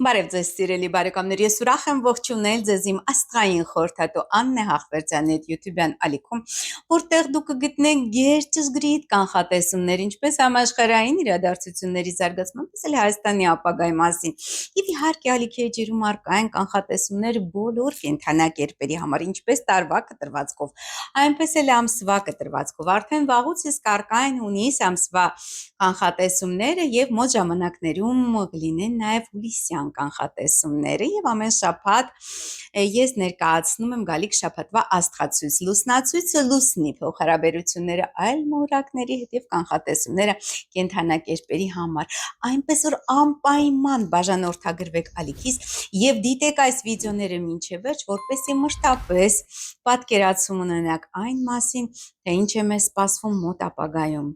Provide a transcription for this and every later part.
Բարև ձեզ սիրելի բարեկամներ, ես ուրախ եմ ողջունել ձեզ իմ աստղային խորհրդատու Աննե Հաղվերդյանի հետ YouTube-յան ալիքում, որտեղ դուք կգտնեք գերճշգրիտ կանխատեսումներ, ինչպես համաշխարհային իրադարձությունների զարգացման, պես էլ Հայաստանի ապագայի մասին։ Եվ իհարկե ալիքի էջերում առկա են կանխատեսումներ բոլոր կենդանակերպերի համար, ինչպես տարվա կտրվածքով, այնպես էլ ամսվա կտրվածքով։ Արդեն վաղուց իսկ առկա են հունիս ամսվա կանխատեսումները եւ մոտ ժամանակներում կլինեն նաեւ հուլիսյան կանխատեսումները եւ ամեն շաբաթ ես ներկայացնում եմ գալիք շաբաթվա աստղացույց լուսնացույցը լուսնի փոխհարաբերությունները այլ մորակների հետ եւ կանխատեսումները կենդանակերպերի համար այնպես որ անպայման բաժանորդագրվեք ալիքից եւ դիտեք այս վիդեոները մինչեւ վերջ որպեսզի մշտապես պատկերացում ունենաք այն մասին թե ինչ է մեզ սպասվում մոտ ապագայում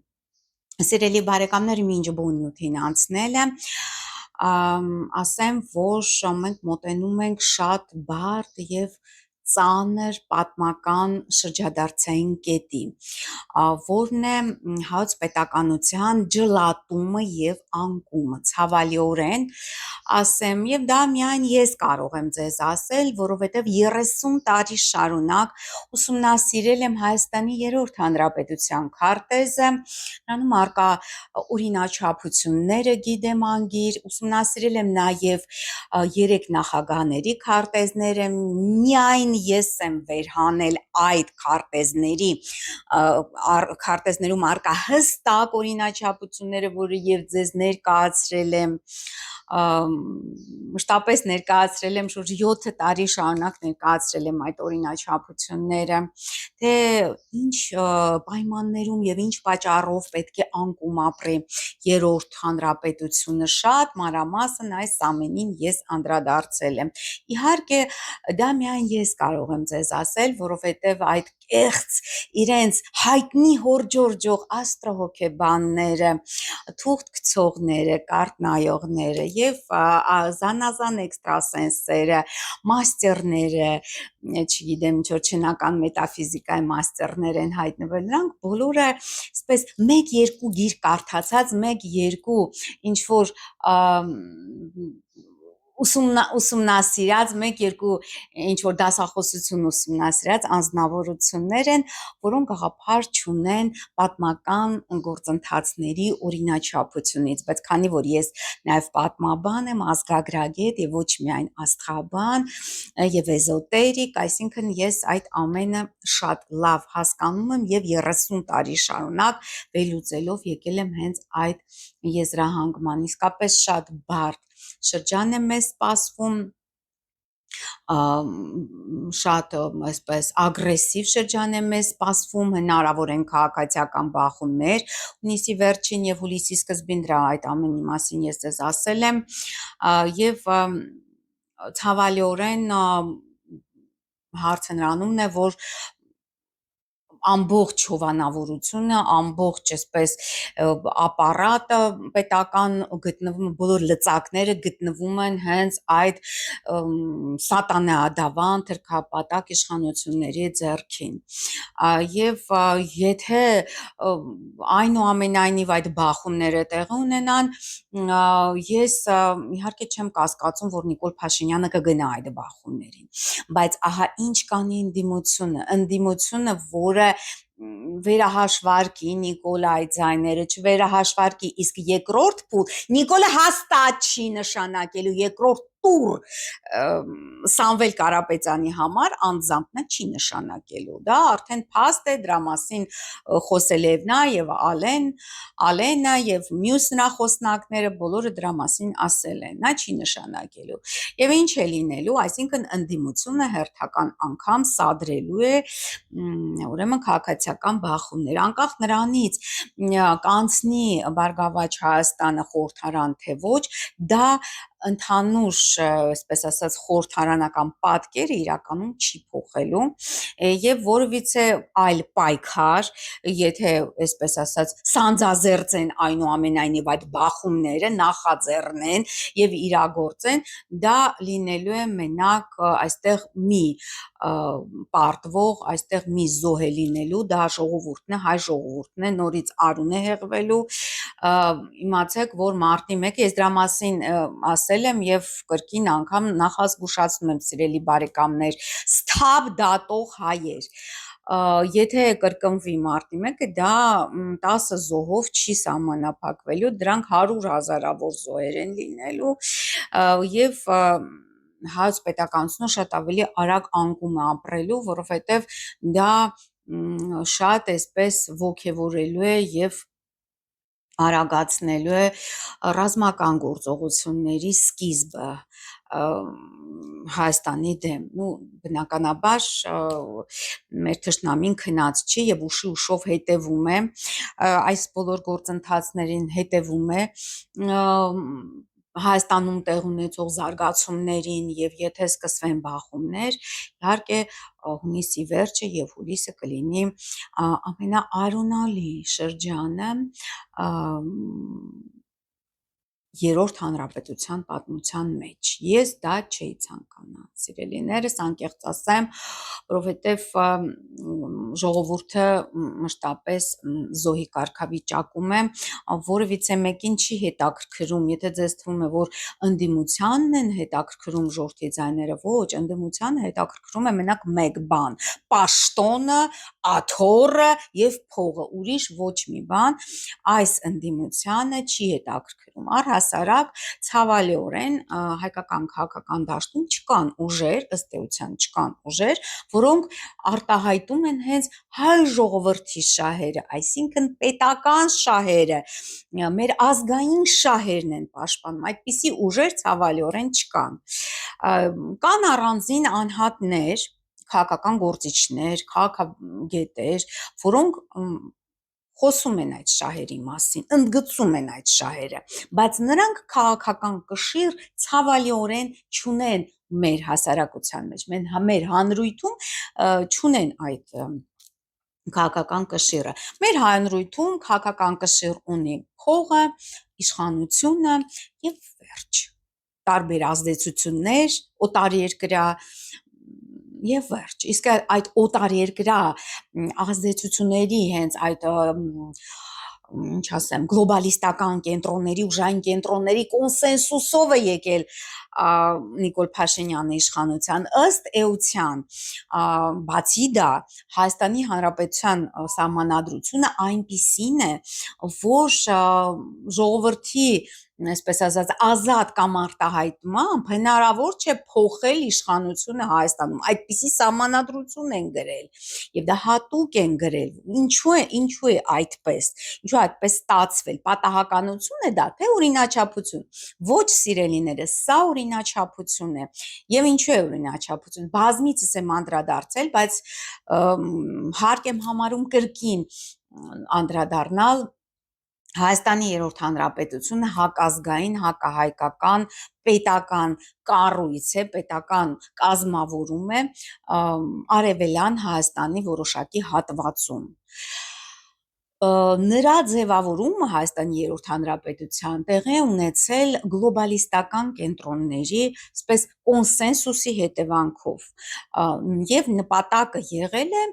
Սիրելի բարեկամներ մինչ բունյութին անցնել եմ ասեմ որ մենք մոտենում ենք շատ բարդ եւ ծանր պատմական շրջադարձային կետի, որն է հայոց պետականության ջլատումը եւ անկումը, ցավալիորեն ասեմ եւ դա միայն ես կարող եմ ձեզ ասել, որովհետեւ 30 տարի շարունակ ուսումնասիրել եմ Հայաստանի երրորդ հանրապետության քարտեզը, նրանում արկա օրինաչափությունները գիտեմ անգիր, ուսումնասիրել եմ նաեւ 3 նախագահների քարտեզները, միայն ես եմ վերհանել այդ քարտեզներում արկա հստակ օրինաչափությունները, որը եւ ձեզ ներկայացրել եմ մշտապես ներկայացրել եմ շուրջ 7 տարի շարունակ ներկայացրել եմ այդ օրինաչափությունները թե ինչ պայմաններում եւ ինչ պատճառով պետք է անկում ապրի երրորդ հանրապետությունը շատ մանրամասն այս ամենին ես անդրադարձել եմ իհարկե դա միայն ես կարող եմ ձեզ ասել որովհետեւ այդ կեղծ իրենց հայտնի հորջորջող աստրոհոգեբանները թուղթ գցողները կարտ նայողները եւ զանազան էքստրասենսերը մաստերները չգիտեմ ինչ որ չնական մետաֆիզիկայի մաստերներ են հայտնվել նրանք բոլորը այսպես 1-2 գիր կարդացած 1-2 ինչ որ ուսումնասիրած 1-2 ինչ որ դասախոսություն ուսումնասիրած անձնավորություններ են, որոնք գաղափար չունեն պատմական գործընթացների օրինաչափությունից, բայց քանի որ ես նաև պատմաբան եմ, ազգագրագետ եւ ոչ միայն աստղաբան եւ էզոտերիկ, այսինքն ես այդ ամենը շատ լավ հասկանում եմ եւ 30 տարի շարունակ վերլուծելով եկել եմ հենց այդ եզրահանգման, իսկապես շատ բարդ շրջան է մեզ սպասվում շատ այսպես ագրեսիվ շրջան է մեզ սպասվում հնարավոր են քաղաքացիական բախումներ հունիսի վերջին եւ հուլիսի սկզբին դրա այդ ամենի մասին ես ձեզ ասել եմ եւ ցավալիորեն հարցը նրանումն է որ ամբողջ հովանավորությունը, ամբողջ այսպես ապարատը պետական գտնվում բոլոր լծակները գտնվում են հենց այդ սատանայադավան թրքապատակ իշխանությունների ձեռքին։ Եվ եթե այնուամենայնիվ այդ բախումները տեղի ունենան, ես իհարկե չեմ կասկածում, որ Նիկոլ Փաշինյանը կգնա այդ բախումներին, բայց ահա ինչ կանի ընդդիմությունը, որը վերահաշվարկի Նիկոլայի ձայները, չվերահաշվարկի, իսկ երկրորդ փուլ Նիկոլը հաստատ չի նշանակելու երկրորդ տուր Սամվել Կարապետյանի համար անձամբ նա չի նշանակելու, դա արդեն փաստ է, դրա մասին խոսել եւ նա եւ Ալենը եւ մյուս նրա խոսնակները բոլորը դրա մասին ասել են, նա չի նշանակելու։ Եվ ինչ է լինելու, այսինքն ընդդիմությունը հերթական անգամ սադրելու է ուրեմն քաղաքացիական բախումներ, անկախ նրանից կանցնի Բարգավաճ Հայաստանը խորհրդարան թե ոչ, դա ընդհանուր, այսպես ասած, խորհրդարանական պատկերը իրականում չի փոխելու եւ որևիցե այլ պայքար, եթե այսպես ասած, սանձազերծեն այնուամենայնիվ այդ բախումները, նախաձեռնեն եւ իրագործեն, դա լինելու է մենակ այստեղ մի պարտվող, այստեղ մի զոհ է լինելու, դա ժողովուրդն է, հայ ժողովուրդն է, նորից արուն է հեղվելու իմացեք, որ մարտի 1-ը ես դրա մասին ասել եմ եւ կրկին անգամ նախազգուշացնում եմ, սիրելի բարեկամներ, սթափ դատող հայեր, եթե կրկնվի մարտի 1-ը, դա 10 զոհով չի սահմանափակվելու, դրանք 100,000-ավոր զոհեր են լինելու եւ հայոց պետականությունը շատ ավելի արագ անկում է ապրելու, որովհետեւ դա շատ այսպես ոգևորելու է եւ արագացնելու է ռազմական գործողությունների սկիզբը Հայաստանի դեմ, բնականաբար մեր թշնամին քնած չի եւ ուշով հետևում է այս բոլոր գործընթացներին, հետևում է Հայաստանում տեղ ունեցող զարգացումներին եւ եթե սկսվեն բախումներ, իհարկե հունիսի վերջը եւ հուլիսը կլինի ամենաարոնալի շրջանը Երրորդ հանրապետության պատմության մեջ։ Ես դա չէի ցանկանա, սիրելիներս, անկեղծ ասեմ, որովհետև ժողովուրդը մշտապես զոհի կարգավիճակում է, որևիցե մեկին չի հետաքրքրում, եթե ձեզ թվում է, որ ընդդիմությանն են հետաքրքրում ժողովրդի ձայները, ոչ, ընդդիմությանը հետաքրքրում է մենակ մեկ բան՝ պաշտոնը, աթոռը եւ փողը, ուրիշ ոչ մի բան այս ընդդիմությանը չի հետաքրքրում։ Առհասարակ ցավալիորեն հայկական քաղաքական դաշտում չկան ուժեր, ըստ էության չկան ուժեր, որոնք արտահայտում են հենց հայ ժողովրդի շահերը, այսինքն պետական շահերը, մեր ազգային շահերն են պաշտպանում, այդպիսի ուժեր ցավալիորեն չկան։ Կան առանձին անհատներ, քաղաքական գործիչներ, քաղաքագետեր, որոնք խոսում են այդ շահերի մասին, ընդգծում են այդ շահերը, բայց նրանք քաղաքական կշիռ ցավալիորեն չունեն մեր հասարակության մեջ, մեր հանրույթում չունեն այդ քաղաքական կշիռը։ Մեր հանրույթում քաղաքական կշիռ ունի փողը, իշխանությունը եւ վերջ։ Տարբեր ազդեցություններ, օտարերկրյա եւ վերջ։ Իսկ այդ օտարերկրյա ազդեցությունների հենց այդ ինչ ասեմ, գլոբալիստական կենտրոնների, ուժային կենտրոնների կոնսենսուսով է եկել Նիկոլ Փաշինյանի իշխանության, ըստ էության, բացի դա, Հայաստանի Հանրապետության սահմանադրությունը այնպիսին է, որ ժողովրդի, այսպես ասած, ազատ կամ արտահայտմամբ հնարավոր չէ փոխել իշխանությունը Հայաստանում, այդպիսի սահմանադրություն են գրել եւ դա հատուկ են գրել, ինչու է այդպես, ինչու այդպես ստացվել, պատահականություն է դա, թե օրինաչափություն, ոչ սիրելիներս, սա օրինաչափություն է եւ ինչու է օրինաչափություն, բազմիցս եմ անդրադարձել, բայց հարկ եմ համարում կրկին անդրադառնալ Հայաստանի երրորդ հանրապետությունը հակազգային, հակահայկական, պետական կառույց է, պետական կազմավորում է արևելյան Հայաստանի որոշակի հատվածում։ Նրա ձևավորումը Հայաստանի երրորդ հանրապետության տեղի է ունեցել գլոբալիստական կենտրոնների, այսպես կոնսենսուսի հետևանքով եւ նպատակը եղել է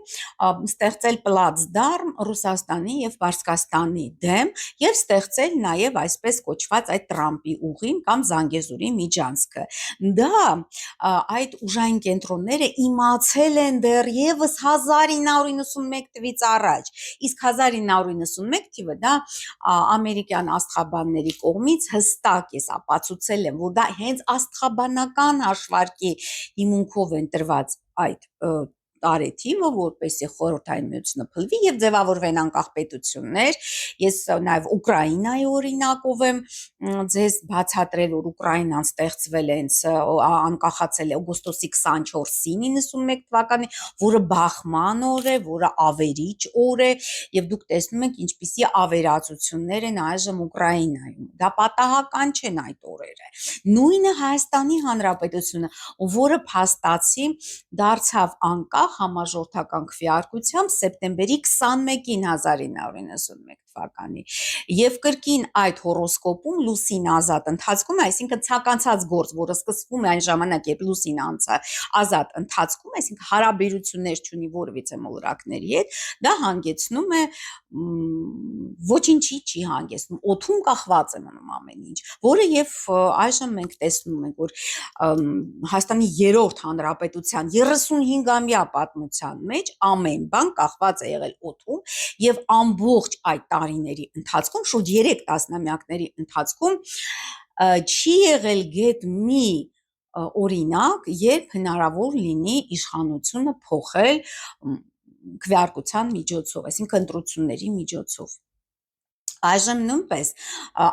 ստեղծել պլացդարմ Ռուսաստանի եւ Պարսկաստանի դեմ եւ ստեղծել նաեւ այսպես կոչված այդ Տրամպի ուղին կամ Զանգեզուրի միջանցքը։ Դա այդ ուժային կենտրոնները իմացել են դեռևս 1991 թվականից առաջ, իսկ 1991 թիվը դա ամերիկյան աստղաբանների կողմից հստակ է ապացուցել են, որ դա հենց աստղաբանական հաշվարկի հիմունքով են տրված այդ տարեթիվը, որպեսզի Խորհրդային Միությունը փլվի եւ ձևավորվեն անկախ պետություններ։ Ես նաեւ Ուկրաինայի օրինակով եմ ձեզ բացատրել, որ Ուկրաինան ստեղծվել է հենց անկախացել է օգոստոսի 24-ին 91 թվականին, որը բախման օր է, որը ավերիչ օր է եւ դուք տեսնում եք ինչպիսի ավերածություններ են այժմ Ուկրաինայում։ Դա պատահական չեն այդ օրերը։ Նույնը Հայաստանի Հանրապետությունը, որը փաստացի դարձավ անկախ համաժողովրդական քվեարկությամբ սեպտեմբերի 21-ին 1991 թվականի եւ կրկին այդ հորոսկոպում լուսին ազատ ընթացքում է, այսինքն ցականցած գործ, որը սկսվում է այն ժամանակ, երբ լուսին ազատ ընթացքում, այսինքն հարաբերություններ չունի որևիցե մոլորակների հետ, դա հանգեցնում է ոչինչի չի հանգեցնում, օդում կախված է մնում ամեն ինչ, որը եւ այժմ մենք տեսնում ենք, որ Հայաստանի երրորդ հանրապետության 35-ամյա պատմության մեջ ամեն բան կախված է եղել օդում եւ ամբողջ այդ տարիների ընթացքում, շուրջ 3 տասնամյակների ընթացքում չի եղել գետ մի օրինակ, երբ հնարավոր լինի իշխանությունը փոխել քվեարկության միջոցով, այսինքն ընտրությունների միջոցով։ Այժմ նույնպես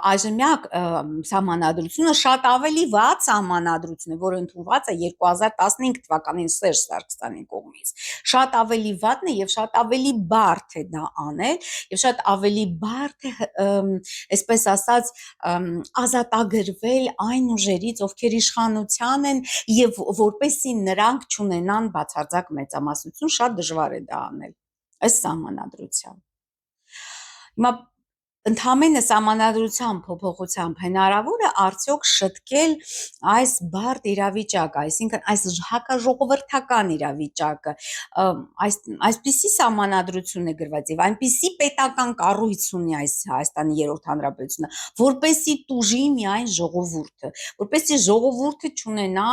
այժմյա սահմանադրությունը շատ ավելի վատ սահմանադրություն է, որը ընդունված է 2015 թվականին Սերժ Սարգսյանի կողմից։ Շատ ավելի վատն է եւ շատ ավելի բարդ է դա անել եւ շատ ավելի բարդ է, այսպես ասած, ազատագրվել այն ուժերից, ովքեր իշխանության են եւ որպեսզի նրանք չունենան բացարձակ մեծամասնություն, շատ դժվար է դա անել ըստ սահմանադրության։ Հիմա ընդհանրապես սահմանադրության փոփոխությամբ հնարավոր է արդյոք շտկել այս բարդ իրավիճակը, այսինքն այս հակաժողովրդական իրավիճակը, այսպիսի սահմանադրություն է գրված եւ այնպիսի պետական կառույց ունի այս Հայաստանի երրորդ հանրապետությունը, որպեսզի տուժի միայն ժողովուրդը, որպեսզի ժողովուրդը չունենա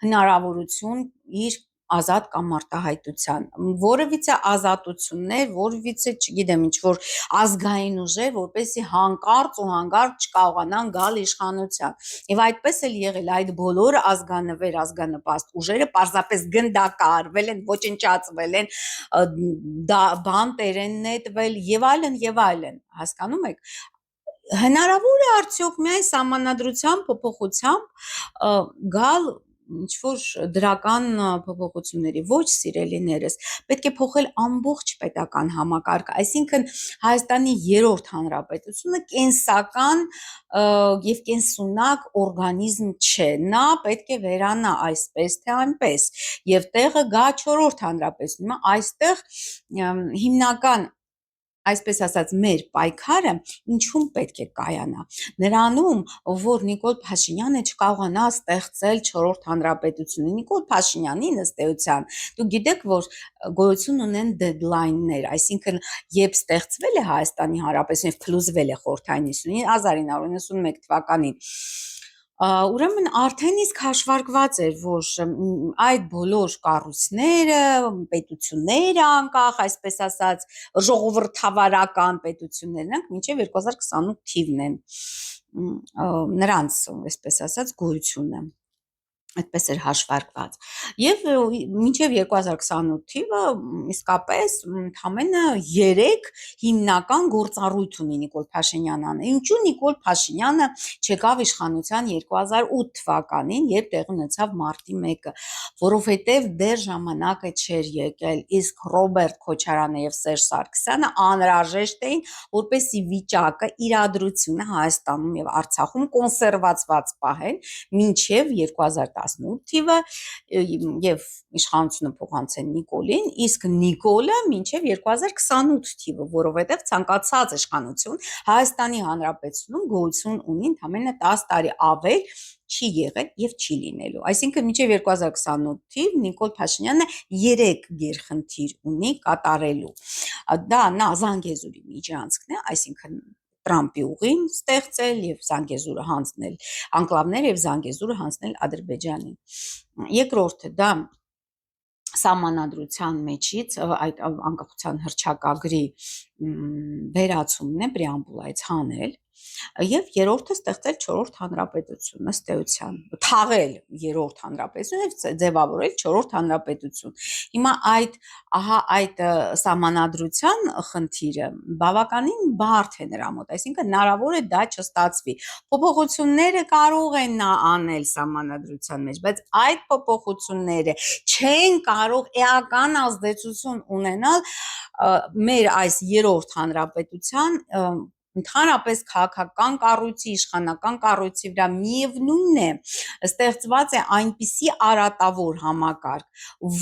հնարավորություն իր ազատ կամ արտահայտության, որևիցե ազատություններ, որևիցե, չգիտեմ, ինչ որ ազգային ուժեր, որպեսզի հանկարծ ու հանկարծ չկարողանան գալ իշխանության։ Եվ այդպես էլ եղել, այդ բոլոր ազգանվեր, ազգանպաստ ուժերը պարզապես գնդակահարվել են, ոչնչացվել են, բանտեր են նետվել եւ այլն, հասկանում եք։ Հնարավոր է արդյոք միայն սահմանադրության փոփոխությամբ գալ ինչ-որ դրական փոփոխությունների, ոչ սիրելիներս, պետք է փոխել ամբողջ պետական համակարգը, այսինքն Հայաստանի երրորդ հանրապետությունը կենսական եւ կենսունակ օրգանիզմ չէ, նա պետք է վերանա այսպես թե այնպես եւ տեղը գա չորրորդ հանրապետությունը, այստեղ հիմնական այսպես ասած մեր պայքարը ինչում պետք է կայանա, նրանում, որ Նիկոլ Փաշինյանը չկարողանա ստեղծել չորրորդ հանրապետությունը, Նիկոլ Փաշինյանին ըստ էության, դուք գիտեք, որ գոյություն ունեն դեդլայններ, այսինքն երբ ստեղծվել է Հայաստանի Հանրապետությունը եւ փլուզվել է Խորհրդային 1991 թվականին, ուրեմն արդեն իսկ հաշվարկված էր, որ այդ բոլոր կառույցները, պետությունները անկախ, այսպես ասած, ժողովրդավարական պետություններն մինչև 2028 թիվն են նրանց, այսպես ասած, գոյությունը, այդպես էր հաշվարկված։ Եվ մինչև 2028 թիվը իսկապես ընդամենը 3 հիմնական գործառույթ ունի Նիկոլ Փաշինյանը։ Ինչու Նիկոլ Փաշինյանը չեկավ իշխանության 2008 թվականին, երբ տեղի ունեցավ մարտի 1-ը, որովհետև դեռ ժամանակը չէր եկել, իսկ Ռոբերտ Քոչարյանը եւ Սերժ Սարգսյանը անհրաժեշտ էին, որպեսզի վիճակը, իրադրությունը Հայաստանում եւ Արցախում կոնսերվացված պահեն մինչև 2018 թիվը եւ իշխանությունը փոխանցեն Նիկոլին, իսկ Նիկոլը մինչև 2028 թիվը, որովհետեւ ցանկացած իշխանություն Հայաստանի Հանրապետությունում գոյություն ունի ընդամենը 10 տարի ավել չի եղել եւ չի լինելու։ Այսինքն մինչև 2028 թիվ Նիկոլ Փաշինյանը 3 գերխնդիր ունի կատարելու։ Դա նա Զանգեզուրի միջանցքն է, այսինքն Տրամպի ուղին ստեղծել եւ Զանգեզուրը հանձնել անկլավներ եւ Զանգեզուրը հանձնել Ադրբեջանին։ Երկրորդը դա սահմանադրության մեջից այդ անկախության հռչակագրի վերացումն է, պրեամբուլայից հանել եւ երրորդը ստեղծել չորրորդ հանրապետություն ըստ էության, թաղել երրորդ հանրապետություն եւ ձևավորել չորրորդ հանրապետություն։ Հիմա այդ սահմանադրության խնդիրը բավականին բարդ է նրա մոտ, այսինքն հնարավոր է դա չստացվի։ Փոփոխությունները կարող են նա անել սահմանադրության մեջ, բայց այդ փոփոխությունները չեն կարող էական ազդեցություն ունենալ մեր այս երրորդ հանրապետության ընդհանրապես քաղաքական կառույցի, իշխանական կառույցի վրա միևնույնն է, ստեղծված է այնպիսի արատավոր համակարգ,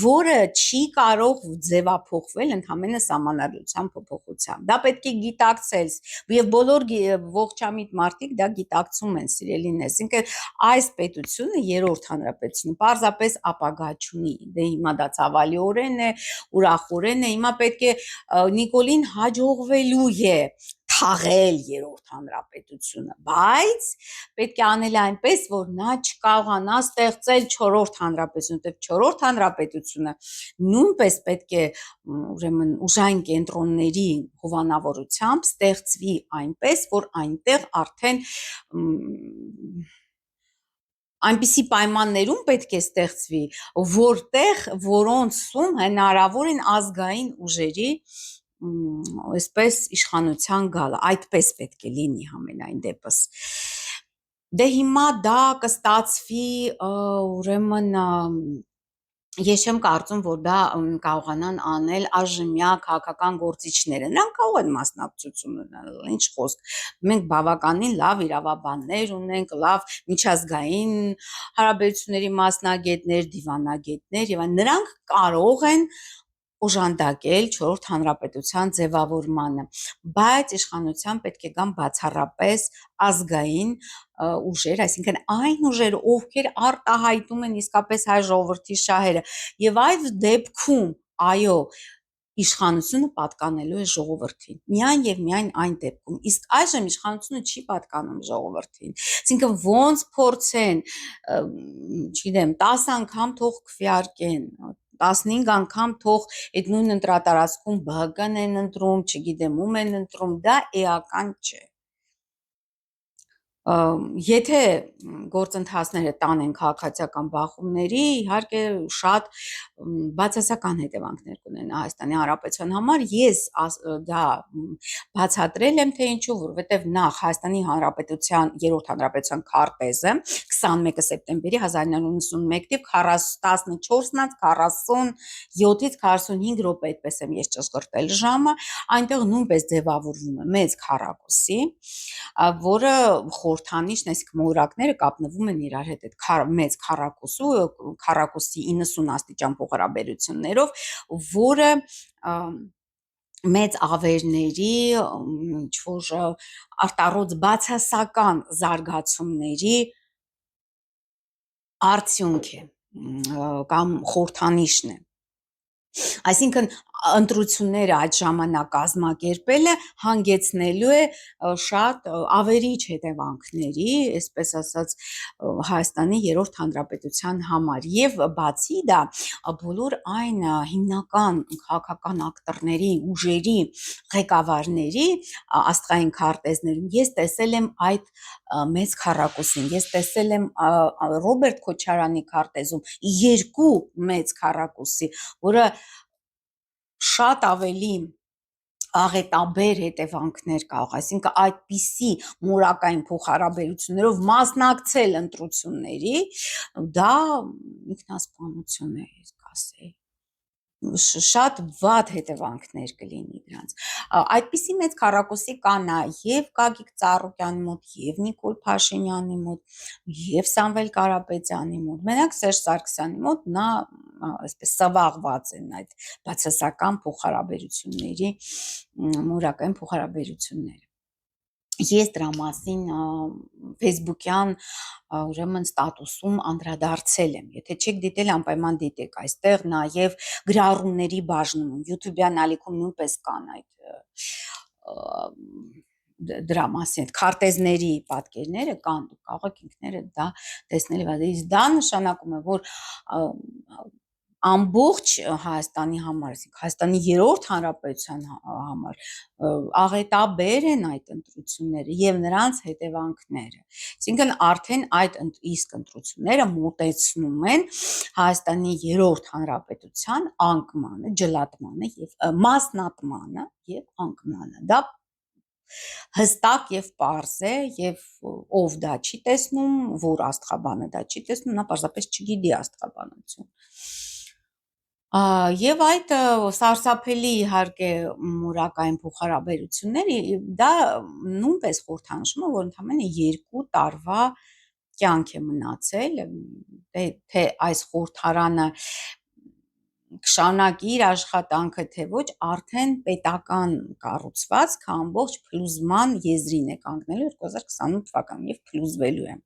որը չի կարող ձևափոխվել ընդհանրապես սահմանադրության փոփոխությամբ։ Դա պետք է գիտակցել, եւ բոլոր ողջամիտ մարդիկ դա գիտակցում են, սիրելիներս։ Այսինքն այս պետությունը, երրորդ հանրապետությունը, պարզապես ապագա չունի։ Դե հիմա դա ցավալիորեն է, ուրախորեն է, հիմա պետք է Նիկոլին հաջողվելու է թաղել երրորդ հանրապետությունը, բայց պետք է անել այնպես, որ նա չկարողանա ստեղծել չորրորդ հանրապետություն, որտեղ չորրորդ հանրապետությունը նույնպես պետք է ուրեմն ուժային կենտրոնների հովանավորությամբ ստեղծվի այնպես, որ այնտեղ արդեն այնպիսի պայմաններում պետք է ստեղծվի, որոնցում հնարավոր են ազգային ուժերի այսպես իշխանության գալը, այդպես պետք է լինի համենայն դեպս։ Դե հիմա դա կստացվի ուրեմն ես չեմ կարծում, որ դա կարողանան անել այժմյա քաղաքական գործիչները, նրանք կարող են մասնակցություն ունենալ, ինչ խոսք, մենք բավականին լավ իրավաբաններ ունենք, լավ միջազգային հարաբերությունների մասնագետներ, դիվանագետներ եւ նրանք կարող են օժանդակել չորրորդ հանրապետության ձևավորմանը, բայց իշխանության պետք է գան բացառապես ազգային ուժեր, այսինքն այն ուժերը, ովքեր արտահայտում են իսկապես հայ ժողովրդի շահերը, եւ այդ դեպքում, այո, իշխանությունը պատկանելու է ժողովրդին, միայն եւ միայն այն դեպքում, իսկ այժմ իշխանությունը չի պատկանում ժողովրդին, այսինքն ոնց փորձեն, չգիտեմ, 10 անգամ թող քվեարկեն, 15 անգամ թող այդ նույն ընտրատարածքում ԲՀԿ-ն են ընտրում, չգիտեմ ում են ընտրում, դա էական չէ։ Եթե գործընթացները տանեն քաղաքացիական բախումների, իհարկե շատ բացասական հետևանքներ կունենա Հայաստանի Հանրապետության համար։ Ես դա բացատրել եմ, թե ինչու, որովհետև նախ Հայաստանի Հանրապետության երրորդ հանրապետության քարտեզը 21 սեպտեմբերի 1991 թիվ 14-ից 47-ից 45 րոպե, այդպես եմ ես ճշգրտել ժամը, այնտեղ նույնպես ձևավորվում է մեծ քառակուսի, որը խորհրդանիշն, այսինքն մոլորակները կապնվում են իրար հետ այդ մեծ քառակուսի 90 աստիճան փոխհարաբերություններով, որը մեծ ավերների, ինչ-որ արտառոց բացասական զարգացումների արդյունք է կամ խորհրդանիշն է։ Այսինքն ընտրությունները այդ ժամանակ կազմակերպելը հանգեցնելու է շատ ավերիչ հետևանքների, այսպես ասած, Հայաստանի երրորդ հանրապետության համար եւ բացի դա բոլոր այն հիմնական քաղաքական ակտորների, ուժերի ղեկավարների աստղային քարտեզներում ես տեսել եմ այդ մեծ քառակուսին, ես տեսել եմ Ռոբերտ Քոչարյանի քարտեզում երկու մեծ քառակուսի, որը շատ ավելի աղետաբեր հետևանքներ կարող, այսինքն այդպիսի մորակային փոխհարաբերություններով մասնակցել ընտրությունների, դա ինքնասպանություն է, ես կասեի, շատ վատ հետևանքներ կլինի դրանց։ Այդպիսի մեծ քառակուսի կա նաև Գագիկ Ծառուկյանի մոտ, եւ Նիկոլ Փաշինյանի մոտ, եւ Սամվել Կարապետյանի մոտ, մենակ Սերժ Սարգսյանի մոտ նա այսպես սվաղված են այդ բացասական փոխհարաբերությունների, մորակային փոխհարաբերությունները։ Ես դրա մասին Facebook-յան ուրեմն ստատուսում անդրադարձել եմ։ Եթե չեք դիտել, անպայման դիտեք։ Այստեղ նաև գրառումների բաժնում, YouTube-յան ալիքում նույնպես կան այդ դրա մասին, այդ քարտեզների պատկերները կան, կարող եք ինքներդ դա տեսնել եւ իսկ դա նշանակում է, որ ամբողջ Հայաստանի համար, Հայաստանի երրորդ հանրապետության համար աղետաբեր են այդ ընտրությունները եւ նրանց հետևանքները։ Այսինքն արդեն այդ իսկ ընտրությունները մոտեցնում են Հայաստանի երրորդ հանրապետության անկմանը, ջլատմանը եւ մասնատմանը եւ անկմանը։ Դա հստակ եւ պարզ է եւ ով դա չի տեսնում, որ աստղաբանը դա չի տեսնում, նա պարզապես չգիտի աստղաբանություն։ Եվ այդ սարսափելի իհարկե մուրակային փոխհարաբերությունները դա նույնպես խորհրդանշում է, որ ընդամենը 2 տարվա կյանք է մնացել, թե այս խորհրդարանը կշարունակի իր աշխատանքը, թե ոչ, արդեն պետական կառուցվածքը ամբողջ փլուզման եզրին է կանգնելու 2028 թվականին եւ փլուզվելու է։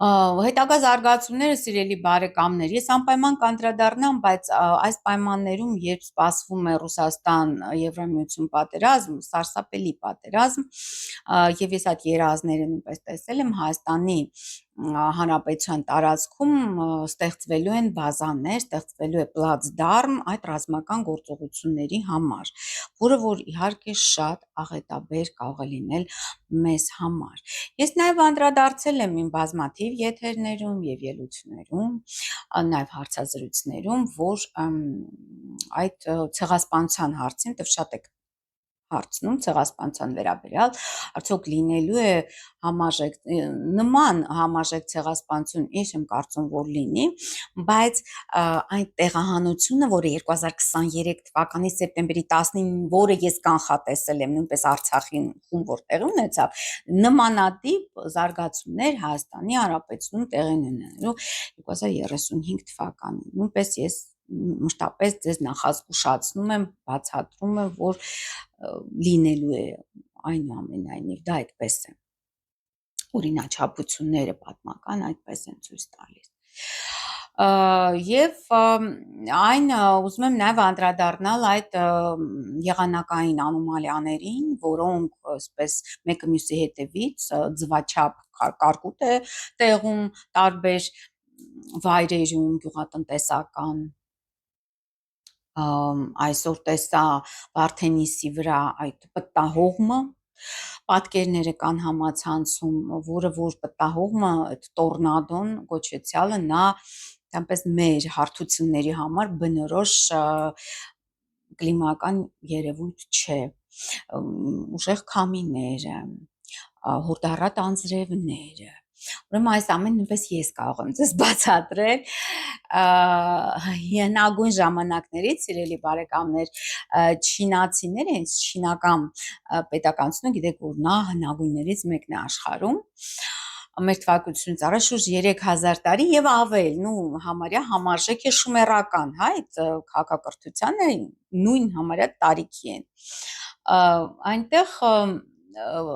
Հետագա զարգացումները, սիրելի բարեկամներ, ես անպայման կանդրադառնամ, բայց այս պայմաններում, երբ սպասվում է Ռուսաստան-Եվրամիություն պատերազմ, սարսափելի պատերազմ, եւ ես այդ երազները նույնպես տեսել եմ Հայաստանի Հանրապետության տարածքում ստեղծվելու են բազաներ, ստեղծվելու է պլացդարմ այդ ռազմական գործողությունների համար, որը որ իհարկե շատ աղետաբեր կարող է լինել մեզ համար։ Ես նաև անդրադարձել եմ իմ բազմաթիվ եթերներում եւ ելույթներում, նաև հարցազրույցներում, որ այդ ցեղասպանության հարցին դեռ շատ եք հարցնում ցեղասպանության վերաբերյալ, արդյոք լինելու է նման համաժեք ցեղասպանություն, ինչ եմ կարծում, որ լինի, բայց այն տեղահանությունը, որը 2023 թվականի սեպտեմբերի 19-ին, որը ես կանխատեսել եմ նույնպես Արցախում, որ տեղի ունեցավ, նմանատիպ զարգացումներ Հայաստանի Հանրապետությունում տեղի ունենալու 2035 թվականին։ Նույնպես ես մշտապես ձեզ նախազգուշացնում եմ, բացատրում եմ, որ լինելու է այնուամենայնիվ դա այդպես է։ Օրինաչափությունները պատմական այդպես են ցույց տալիս։ Եվ այն ուզում եմ նաև անդրադառնալ այդ եղանակային անոմալիաներին, որոնք այսպես մեկը մյուսի հետևից ձվաչափ կարկուտ է տեղում տարբեր վայրերում գյուղատնտեսական այսօր տեսա Վարդենիսի վրա այդ պտտահողմը, պատկերները կան համացանցում, որը որ պտտահողմը, այդ տորնադոն կոչեցյալը, նա այնպես մեր հարթությունների համար բնորոշ կլիմական երևույթ չէ, ուժեղ քամիները, հորդառատ անձրևները, ուրեմն այս ամենը նույնպես ես կարող եմ ձեզ բացատրել հնագույն ժամանակներից, սիրելի բարեկամներ, չինացիները, հենց չինական պետականությունը, գիտեք, որ նա հնագույններից մեկն է աշխարհում, մեր թվարկությունից առաջ շուրջ 3000 տարի եւ ավել, համարյա համարժեք է շումերական, այդ քաղաքակրթությանը նույն համարյա տարիքի են։ Այնտեղ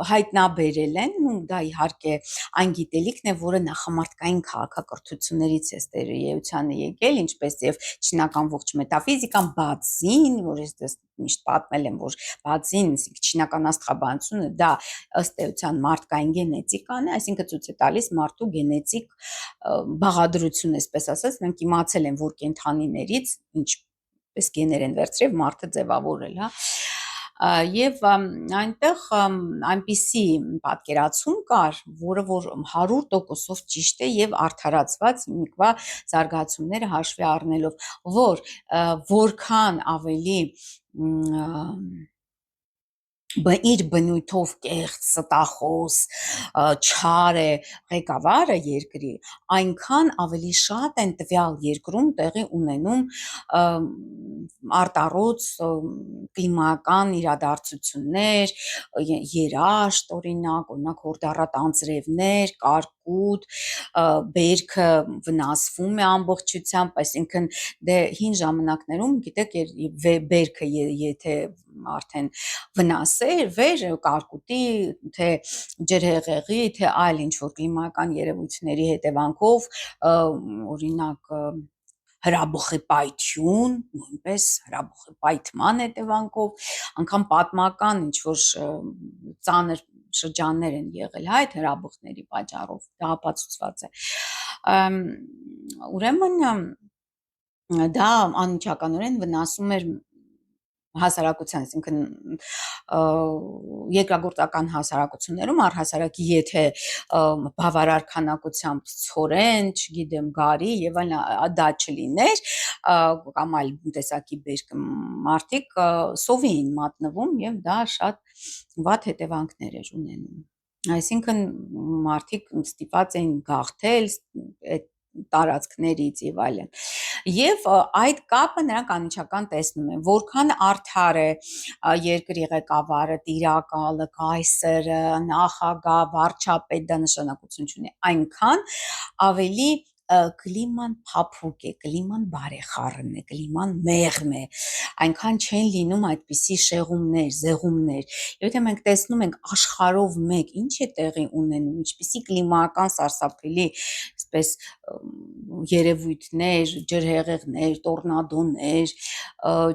հայտնաբերել են, դա իհարկե այն գիտելիքն է, որը նախամարտկային քաղաքակրթություններից է ստերեյությանը եկել, ինչպես եւ չինական ողջ մետաֆիզիկան, բացին, որ ես դες միշտ պատմել եմ, որ բացին, չինական աստղաբանությունը դա ըստ էության մարդկային գենետիկան է, այսինքն ցույց է տալիս մարդու գենետիկ բաղադրությունը, այսպես ասած, մենք իմացել են, որ կենդանիներից ինչպես գեներ են վերցրել, մարդը ձևավորել, հա։ Եվ այնտեղ այնպիսի պատկերացում կար, որը որ 100%-ով ճիշտ է եւ արդարացված միկվա զարգացումները հաշվի առնելով, որ որքան ավելի իր բնույթով կեղծ, ստախոս, չար է ղեկավարը երկրի, այնքան ավելի շատ են տվյալ երկրում տեղի ունենում արտառոց կլիմական իրադարձություններ, երաշտ, օրինակ հորդառատ անձրևներ, կարկուտ, բերքը վնասվում է ամբողջությամբ, այսինքն դե հին ժամանակներում, գիտեք, բերքը եթե արդեն վնասեր կարկուտի, թե ջրհեղեղի, թե այլ ինչ-որ կլիմական երևույթների հետևանքով, օրինակ հրաբխի պայթյուն, նույնպես հրաբխի պայթման հետևանքով, անգամ պատմական ինչ-որ ծանր շրջաններ են եղել, այդ հրաբխների պատճառով, դա ապացուցված է։ Ուրեմն դա անմիջականորեն վնասում էր հասարակության, այսինքն երկրագործական հասարակություններում առհասարակ եթե բավարար քանակությամբ ցորեն, չգիտեմ, գարի եւ այլն դա չլիներ, կամ այլ տեսակի բերք, մարդիկ սովի էին մատնվում եւ դա շատ վատ հետևանքներ էր ունենում։ Այսինքն մարդիկ ստիպված էին գաղթել, այդ տարածքներից եւ այլն։ Եվ այդ կապը նրանք անմիջական տեսնում են, որքան արդար է երկրի ղեկավարը, տիրակալը, կայսրը, նախագահ, վարչապետ, դա նշանակություն չունի, այնքան ավելի կլիման փափուկ է, կլիման բարեխառն է, կլիման մեղմ է, այնքան չեն լինում այդպիսի շեղումներ, զեղումներ։ Եվ եթե մենք տեսնում ենք աշխարհով մեկ ինչ է տեղի ունենում, ինչպիսի կլիմայական սարսափելի, այսպես երևույթներ, ջրհեղեղներ, տորնադոներ,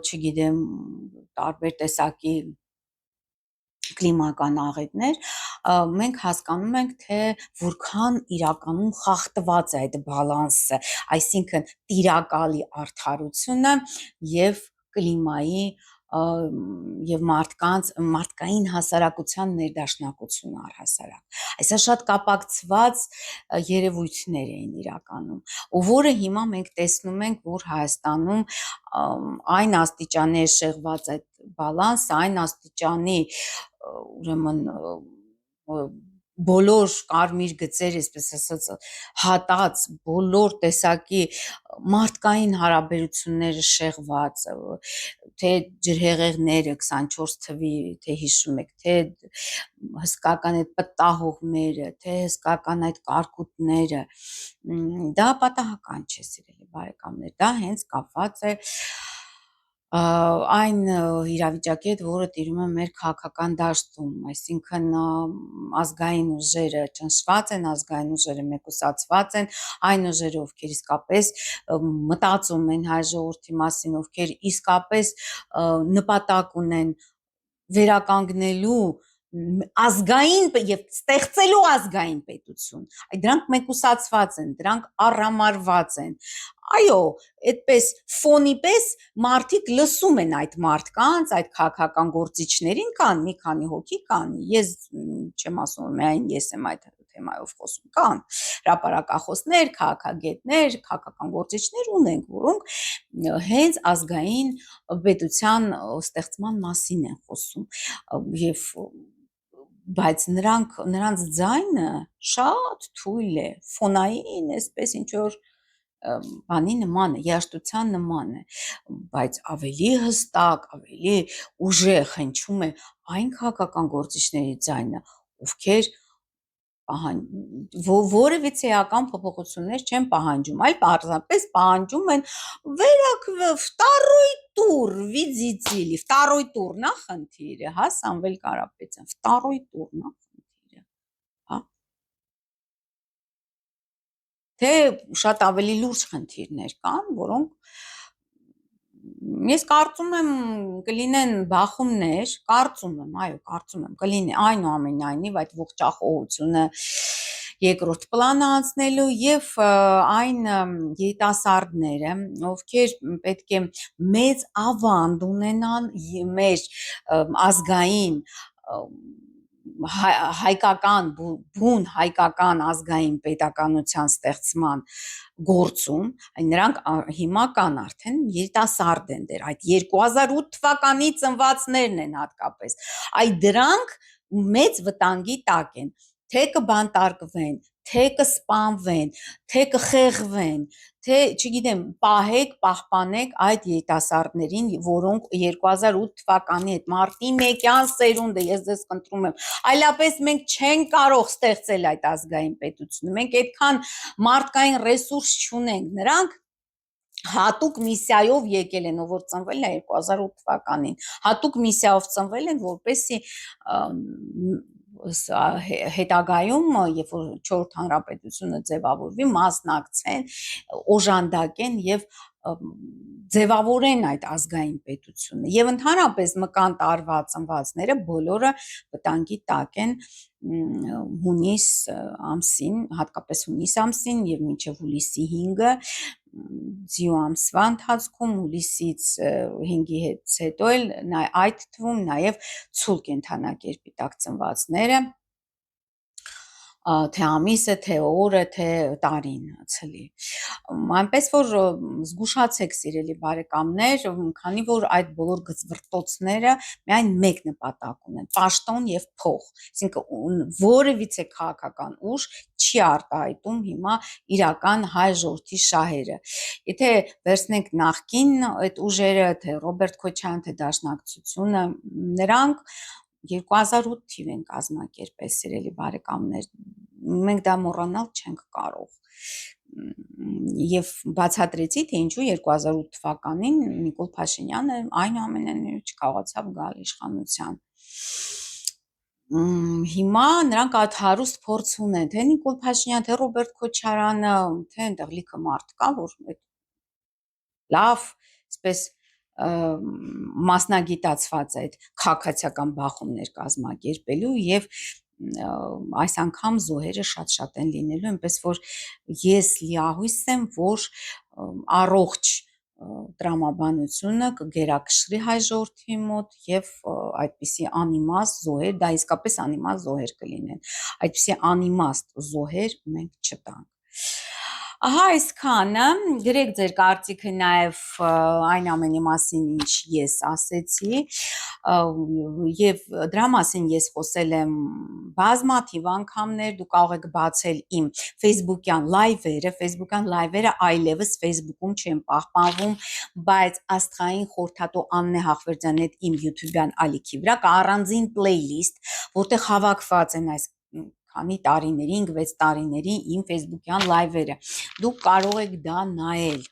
չգիտեմ, տարբեր տեսակի կլիմայական աղետներ, մենք հասկանում ենք, թե որքան իրականում խախտված է այդ բալանսը, այսինքն տիրակալի արդարությունը եւ կլիմայի եւ մարդկային հասարակության ներդաշնակությունը առհասարակ։ Այսա շատ կապակցված երևույթներ էին իրականում, ու որը հիմա մենք տեսնում ենք, որ Հայաստանում այն աստիճանի է շեղված այդ բալանսը, այն աստիճանի ուրեմն բոլոր կարմիր գծեր, այսպես ասած, հատած, բոլոր տեսակի մարդկային հարաբերությունները շեղված, թե ջրհեղեղները 24 թվի, թե հիշում եք, թե հսկական այդ պտտահողմերը, թե հսկական այդ կարկուտները, դա պատահական չէ, սիրելի բարեկամներ, դա հենց կապված է այն իրավիճակի հետ, որը տիրում է մեր քաղաքական դաշտում, այսինքն ազգային ուժերը ճնշված են, ազգային ուժերը մեկուսացված են, այն ուժերը, ովքեր իսկապես մտածում են հայ ժողովրդի մասին, ովքեր իսկապես նպատակ ունեն վերականգնելու ազգային եւ ստեղծելու ազգային պետություն, դրանք մեկուսացված են, դրանք առամարված են, այո, այդպես ֆոնի պես մարդիկ լսում են այդ մարդկանց, այդ քաղաքական գործիչներին, կան մի քանի հոգի կան, ես չեմ ասում միայն ես եմ այդ թեմայով խոսում, կան հրապարակախոսներ, քաղաքագետներ, քաղաքական գործիչներ ունենք, որոնք հենց ազգային պետության ստեղծման մասին են խոսում եւ բայց նրանց ձայնը շատ թույլ է, ֆոնային, այսպես ինչ որ բանի նման է, երաժշտության նման է, բայց ավելի հստակ, ավելի ուժեղ հնչում է այն քաղաքական գործիչների ձայնը, ովքեր որևիցե էական փոփոխություններ չեն պահանջում, այլ պարզապես պահանջում են второй тур, видите ли, второй тур, նա խնդիրը, հա, Սամվել Կարապետյան, второй тур, նա խնդիրը, հա։ Թե շատ ավելի լուրջ խնդիրներ կան, որոնք ես կարծում եմ կլինեն բախումներ, կարծում եմ, կլինի այնուամենայնիվ այդ ողջախոհությունը երկրորդ պլանը անցնելու եւ այն երիտասարդները, ովքեր պետք է մեծ ավանդ ունենան մեր ազգային հայկական բուն հայկական ազգային պետականության ստեղծման գործում, նրանք հիմա կան արդեն երիտասարդ են դեր, այդ 2008 թվականի ծնվածներն են հատկապես, այդ դրանք մեծ վտանգի տակ են, թե կբանտարկվեն, թե կսպանվեն, թե կխեղվեն, թե, չգիտեմ, պահեք, պահպանեք այդ երիտասարդներին, որոնք 2008 թվականի հետ մարտի 1-յան սերունդը, ես ձեզ խնդրում եմ, այլապես մենք չենք կարող ստեղծել այդ ազգային պետությունը, մենք այդքան մարդկային ռեսուրս չունենք, նրանք հատուկ միսիայով եկել են, որ ծնվել է 2008 թվականին, հատուկ միսիայով ծնվել են, որպեսզի հետագայում, երբ որ 4-րդ հանրապետությունը ձևավորվի, մասնակցեն, օժանդակեն եւ ձևավորեն այդ ազգային պետությունը եւ ընդհանրապես մկան տարվա ծնվածները բոլորը վտանգի տակ են հունիս ամսին, հատկապես հունիս ամսին եւ մինչեւ հուլիսի 5-ը ձիու ամսվա ընթացքում հուլիսից 5-ի հետո էլ այդ թվում նաեւ ցուլ կենթանակերպի տակ ծնվածները թե ամիսը, թե օրը, թե տարին ցլի։ Այնպես որ զգուշացեք սիրելի բարեկամներ, քանի որ այդ բոլոր գծվռտոցները միայն մեկ նպատակ ունեն՝ պաշտոն եւ փող։ Այսինքն որևիցե քաղաքական ուժ չի արտահայտում հիմա իրական հայ ժողովրդի շահերը։ Եթե վերցնենք նախկին այդ ուժերը, թե Ռոբերտ Քոչարյան, թե Դաշնակցությունը, նրանք 2008 թիվ են կազմակերպել, սիրելի բարեկամներ, մենք դա մոռանալ չենք կարող։ Եվ բացատրեցի, թե ինչու 2008 թվականին Նիկոլ Փաշինյանը այնուամենայնիվ չկարողացավ գալ իշխանության։ Հիմա նրանք այդ հարուստ փորձ ունեն, թե Նիկոլ Փաշինյանը, թե Ռոբերտ Քոչարյանը, թե այնտեղ լիքը մարդ կա, որ լավ, այսպես մասնագիտացված այդ քաղաքացիական բախումներ կազմակերպելու եւ այս անգամ զոհերը շատ են լինելու, այնպես որ ես լիահույս եմ, որ առողջ տրամաբանությունը կգերակշռի հայ ժողովրդի մոտ եւ այդպիսի անիմաստ զոհեր, դա իսկապես անիմաստ զոհեր կլինեն, այդպիսի անիմաստ զոհեր մենք չտանք։ Ահա այսքանը, գրեք ձեր կարծիքը նաև այն ամենի մասին, ինչ ես ասեցի, եւ դրա մասին ես խոսել եմ բազմաթիվ անգամներ, դուք կարող եք բացել իմ Facebook-յան լայվերը այլևս Facebook-ում չեն պահպանվում, բայց Աստղային խորհրդատու Աննե Հախվերդյանի հետ իմ YouTube-յան ալիքի վրա կա առանձին playlist, որտեղ հավաքված են այս քանի տարիների, 5-6 տարիների իմ Facebook-յան լայվերը։ Դուք կարող եք դա նայել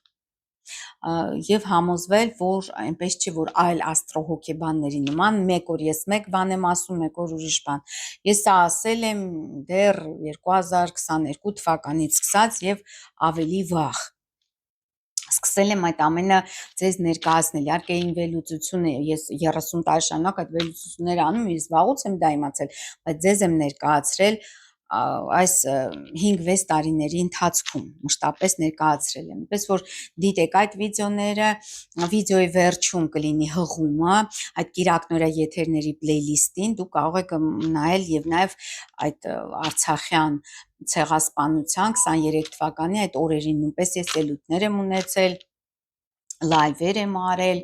եւ համոզվել, որ այնպես չի, որ այլ աստրոհոգեբանների նման մեկ օր ես մեկ բան եմ ասում, մեկ օր ուրիշ բան։ Ես սա ասել եմ դեռ 2022 թվականից սկսած եւ ավելի վաղ։ Սկսել եմ այդ ամենը ձեզ ներկայացնել, իհարկե իմ վերլուծությունը, ես 30 տարի շարունակ այդ վերլուծությունները անում եմ, ես վաղուց եմ դա իմացել, բայց ձեզ եմ ներկայացրել այս 5-6 տարիների ընթացքում մշտապես ներկայացրել եմ, այնպես որ դիտեք այդ վիդեոները, վիդեոյի վերջում կլինի հղումը, այդ կիրակնօրյա եթերների playlist-ին դուք կարող եք նայել եւ նաեւ այդ արցախյան ցեղասպանության 23 թվականի այդ օրերին նույնպես ես ելույթներ եմ ունեցել, լայվեր եմ արել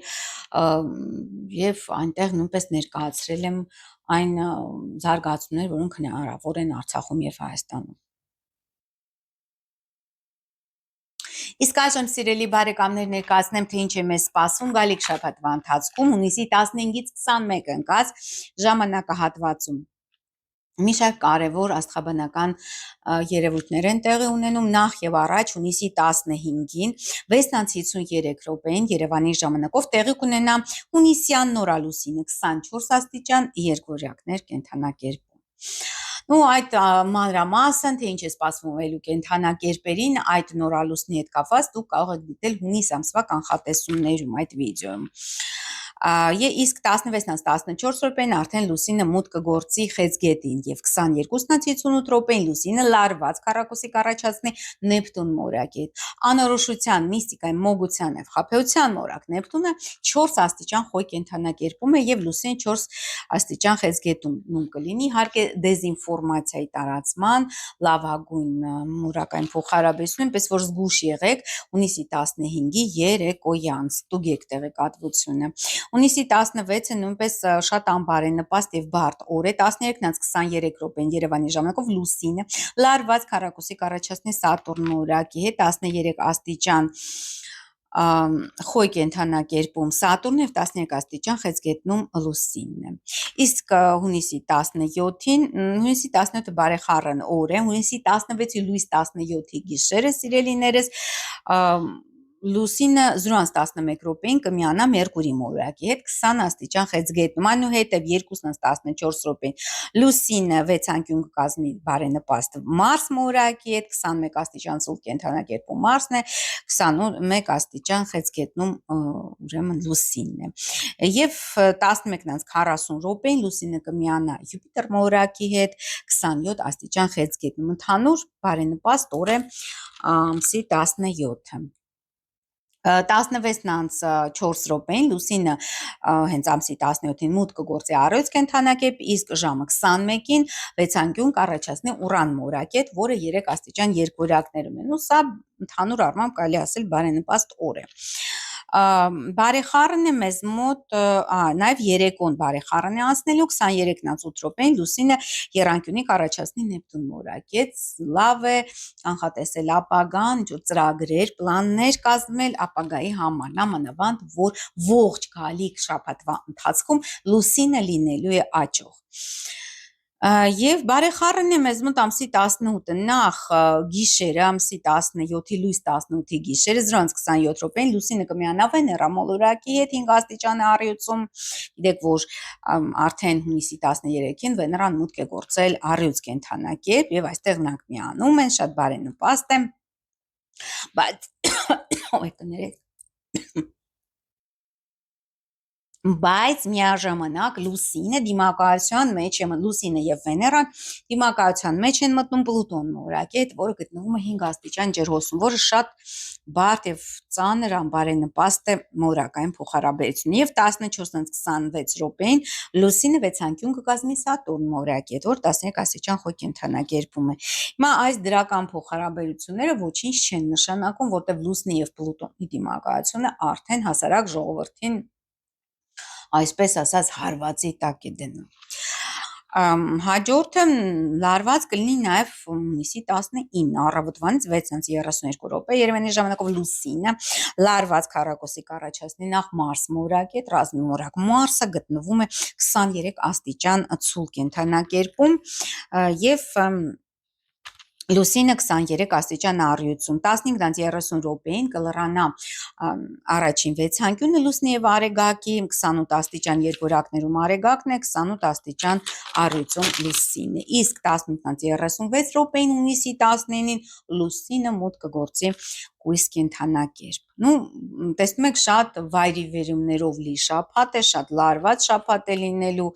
եւ այնտեղ նույնպես ներկայացրել եմ այն զարգացումները, որոնք հնարավոր են Արցախում եւ Հայաստանում։ Իսկ այժմ սիրելի բարեկամներ ներկայացնեմ, թե ինչ է մեզ սպասում գալիք շաբաթվա ընթացքում, հունիսի 15-ից 21 ընկած ժամանակահատվածում։ Մի շարք կարևոր աստղաբանական երևույթներ են տեղի ունենում, նախ եւ առաջ հունիսի 15-ին 6:53 րոպեին Երևանի ժամանակով տեղի կունենա հունիսյան նորալուսինը 24 աստիճան երկվորյակներ կենդանակերպում։ Այդ մանրամասն, թե ինչ է սպասվելու կենդանակերպերին, այդ նորալուսնի հետ կապված դուք կարող եք դիտել հունիս ամսվա կանխատեսումներում այդ վիդեոյում։ Իսկ 16-14 րոպեին արդեն լուսինը մուտք կգործի խեցգետին եւ 22-58 րոպեին լուսինը լարված քառակուսի կառաջացնի Նեպտուն մորակի հետ։ Անորոշության, միստիկայի, մոգության եւ խաբեության մորակ Նեպտունը 4 աստիճան խոյ կենդանակերպում է եւ լուսինը 4 աստիճան խեցգետում կլինի, իհարկե դեզինֆորմացիայի տարածման լավագույն մուրակային փոխհարաբերություն, այնպես որ զգուշ եղեք հունիսի 15-ի երեկոյան, ստուգեք տեղեկատվությունը։ Հունիսի 16-ը նույնպես շատ անբարենպաստ եւ բարդ օր է, 13-23 րոպեին Երևանի ժամանակով լուսինը լարված քառակուսի կառաջացնի Սատուրն մորակի հետ 13 աստիճան խոյ կենդանակերպում Սատուրնը եւ 13 աստիճան խեցգետնում լուսինն է։ Իսկ հունիսի 17-ը բարեխառն օր է, հունիսի 16-ի լույս 17-ի գիշերը, սիրելիներս, լուսինը 0-11 րոպեին կմիանա Մերկուրի մորակի հետ 20 աստիճան խեցգետնում, այնուհետև 2-14 րոպեին լուսինը 6 անկյուն կկազմի բարենպաստ Մարս մորակի հետ 21 աստիճան ծուլ կենդանակերպում Մարսն է, 21 աստիճան խեցգետնում ուրեմն լուսինն է։ Եվ 11-40 րոպեին լուսինը կմիանա Յուպիտեր մորակի հետ 27 աստիճան խեցգետնում, ընդհանուր բարենպաստ օր է ամսի 17-ը։ 16:04 րոպեին Լուսինը հենց ամսի 17-ին մուտք կգործի առյուծ կենդանակերպ, իսկ ժամը 21-ին վեցանկյուն կառաջացնի Ուրան մորակետ, որը 3 աստիճան երկվորյակներում է։ Ու սա ընդհանուր առմամբ կարելի ասել բարենպաստ օր է։ Բարեխառն է մեզ մոտ, նաև երեկոն բարեխառն է անցնելու 23:08 րոպեին Լուսինը եռանկյունի կառաջացնի Նեպտուն մորակետ, լավ է կանխատեսել ապագան, ծրագրեր, պլաններ կազմել ապագայի համար, նամանավանդ որ ողջ գալիք շաբաթվա ընթացքում Լուսինը լինելու է աճող։ Եվ բարեխառն է մեզ մոտ ամսի 18-ը նախ գիշերը, ամսի 17-ի լույս 18-ի գիշերը 0:27 րոպեին Լուսինը կմիանավի նեռամոլորակի հետ 5 աստիճան առյուծում։ Գիտեք, որ արդեն հունիսի 13-ին Վեներան մուտք է գործել առյուծ կենդանակերպ եւ այստեղ նրանք միանում են, շատ բարենպաստ է։ Բայց բայց միաժամանակ Լուսինը դիմակայության մեջ է, Լուսինը եւ Վեներան դիմակայության մեջ են մտնում Պլուտոն մորակետ, որը գտնվում է 5 աստիճան ջրհոսում, որը շատ բարդ եւ ծանր անբարենպաստ է մորակային փոխհարաբերություն։ Եվ 14:26 րոպեին Լուսինը վեցանկյուն կկազմի Սատուրն մորակետ, որ 13 աստիճան խոյ կենդանակերպում է։ Հիմա այս դրական փոխհարաբերությունները ոչինչ չեն նշանակում, որտեղ Լուսնի եւ Պլուտոնի դիմակայությունը արդեն հասարակ ժողովրդին այսպես ասած հարվածի տակ է դնում։ Հաջորդը լարված կլինի նաև հունիսի 19 առավոտվանից 6:32 րոպե Երևանի ժամանակով Լուսինը լարված քառակուսի կառաջացնի նախ Մարս մորակետ, ռազմի մորակ Մարսը գտնվում է 23 աստիճան ցուլ կենդանակերպում եւ Լուսինը 23 աստիճան առյուծում 15:30 րոպեին կլռանա առաջին վեցանկյունը Լուսնի եւ Արեգակի 28 աստիճան երկորյակներում Արեգակն է 28 աստիճան առյուծում Լուսինը իսկ 15:36 րոպեին հունիսի 19-ին Լուսինը մուտք կգործի կույս կենդանակերպ։ Տեսնում եք շատ վայրիվերումներով լի շաբաթ է, շատ լարված շաբաթ է լինելու,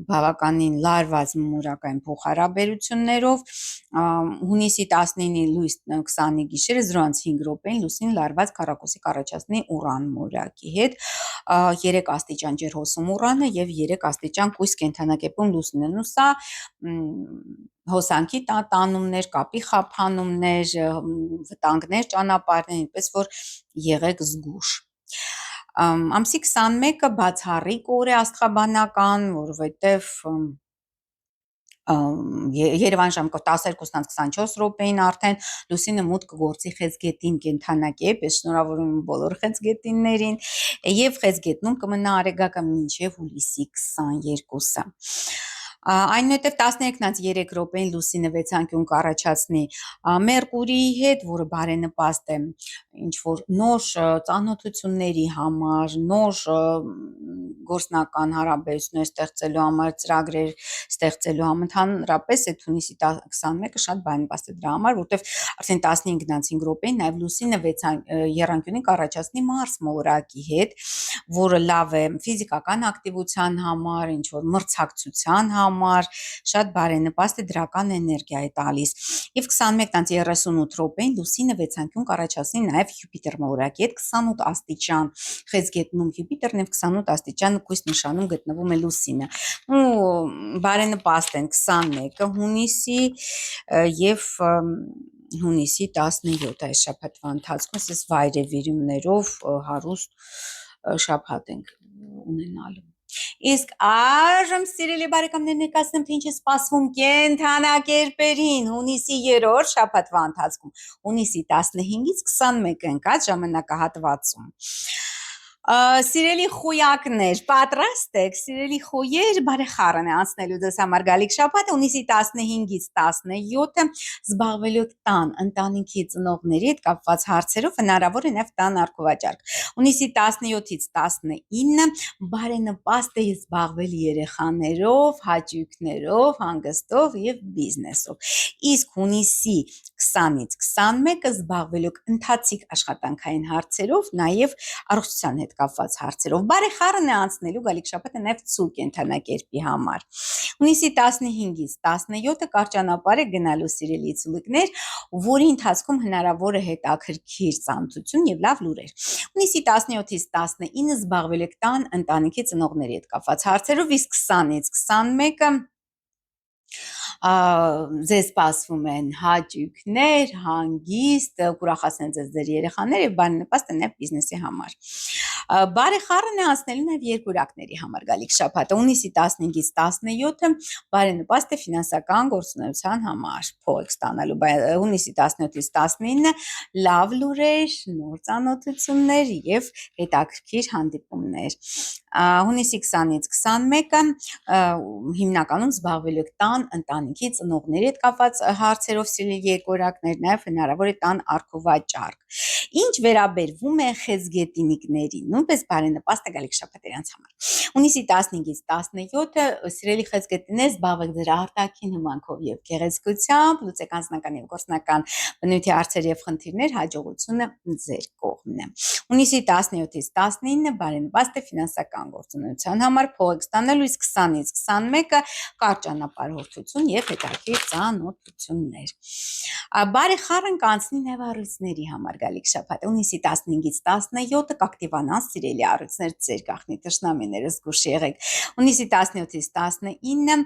բավականին լարված մորակային փոխհարաբերություններով հունիսի 19-ի լույս 20-ի գիշերը 0:05 րոպեին Լուսին լարված քառակուսի կառաջացնի Ուրան մորակի հետ 3 աստիճան ջրհոսում Ուրանը եւ 3 աստիճան կույս կենդանակերպում Լուսինն ու սա հոսանքի տանումներ, կապի խափանումներ, վտանգներ ճանապարհներին, այնպես որ եղեք զգուշ։ Ամսի 21-ը բացառիկ օր է աստղաբանական, որովհետև Երևան ժամկոտ 12:24 րոպեին արդեն Լուսինը մուտք կգործի Խեցգետին կենդանակերպ, ես շնորհավորում եմ բոլոր խեցգետիններին եւ Խեցգետնում կմնա Արեգակը մինչեւ հուլիսի 22-ը։ Այնուհետև 13:03 րոպեին Լուսինը վեցանկյուն կառաջացնի Մերկուրիի հետ, որը բարենպաստ է ինչ-որ նոր ծանոթությունների համար, նոր գործնական հարաբերություններ ստեղծելու համար, ծրագրեր ստեղծելու համար, ընդհանրապես այդ հունիսի 21-ը շատ բարենպաստ է դրա համար, որտեղ արդեն 15:05 րոպեին նաև Լուսինը եռանկյունի կառաջացնի Մարս մորակի հետ, որը լավ է ֆիզիկական ակտիվության համար, ինչ-որ մրցակցության համար, շատ բարենպաստ է դրական էներգիա է տալիս։ Եվ 21:38 րոպեին Լուսինը վեցանկյուն կառաջացնի նաև Յուպիտեր մորակետ 28 աստիճան Խեցգետնում Յուպիտերն եւ 28 աստիճան կույս նշանում գտնվում է Լուսինը։ Բարենպաստ են 21-ը հունիսի եւ հունիսի 17 այս շաբաթվա ընթացքում ես վայրեվիրումներով հարուստ շաբաթ ենք ունենալու։ Իսկ այժմ սիրելի բարեկամներ ներկայացնեմ թե ինչ է սպասվում կենդանակերպերին հունիսի 3-րդ շաբաթվա ընթացքում հունիսի 15-ից 21 ընկած ժամանակահատվածում։ Սիրելի խոյակներ, պատրաստ եք, սիրելի խոյեր, բարեխառն է անցնելու ձեզ համար գալիք շաբաթը հունիսի 15-ից 17-ը զբաղվելու եք տան, ընտանիքի ծնողների հետ կապված հարցերով, հնարավոր է նաև տան առքովաճառք։ Հունիսի 17-ից 19-ը բարենպաստ է զբաղվել երեխաներով, հաճույքներով, հանգստով եւ բիզնեսով։ Իսկ հունիսի 20-ից 21-ը զբաղվելու եք ընթացիկ աշխատանքային հարցերով, նաև առողջության հետ կապված հարցերով։ Բարեխառն է անցնելու գալիք շաբաթը նաև ցու կենթանակերպի համար։ Հունիսի 15-ից 17-ը կարճ ճանապարհ է գնալու սիրելի ցուլիկներ, որի ընթացքում հնարավոր է հետաքրքիր ծանոթություն եւ լավ լուրեր։ Հունիսի 17-ից 19-ը զբաղվել եք տան ընտանիքի ծնողների հետ կապված հարցերով, իսկ 20-ից 21-ը ձեզ սպասվում են հաճույքներ, հանգիստ, կուրախացնեն ձեր երեխաները եւ բարենպաստ է նաեւ բիզնեսի համար։ Բարեխառն է անցնելու նաեւ երկուրակների համար գալիք շաբաթը։ Հունիսի 15-ից 17-ը բարենպաստ է ֆինանսական գործունեության համար, փող ստանալու։ Հունիսի 17-ից 19-ը լավ լուրեր, նոր ծանոթություններ եւ հետաքրքիր հանդիպումներ։ Հունիսի 20-ից 21-ը հիմնականում զբաղվելու եք տան ընտանիքի ծնողների հետ կապված հարցերով սիրելի երկորակներ, նաև հնարավոր է տան առքովաճառք։ Ինչ վերաբերվում է խեցգետինիկներին, նույնպես բարենպաստ է գալիք շաբաթերյանց համար։ Հունիսի 15-ից 17-ը սիրելի խեցգետիներ, զբաղվեք ձեր արտաքին հմանքով եւ գեղեցկությամբ, լուծեք անձնական եւ գործնական բնույթի հարցեր եւ խնդիրներ, հաջողությունը ձեր կողմն է։ Հունիսի 17-ից 19-ը բարենպաստ է ֆինանսական գործունեության համար, փող ստանալու, իսկ 20-ից 21-ը կարճ ճանապարհորդություն եւ հետաքրքիր ծանոթություններ։ Բարեխառն կանցնի նաեւ առույցների համար գալիք շաբաթ։ Հունիսի 15-ից 17-ը կակտիվանան սիրելի առույցներ, ձեր գաղտնի թշնամիները զգուշ եղեք։ Հունիսի 17-ից 19-ը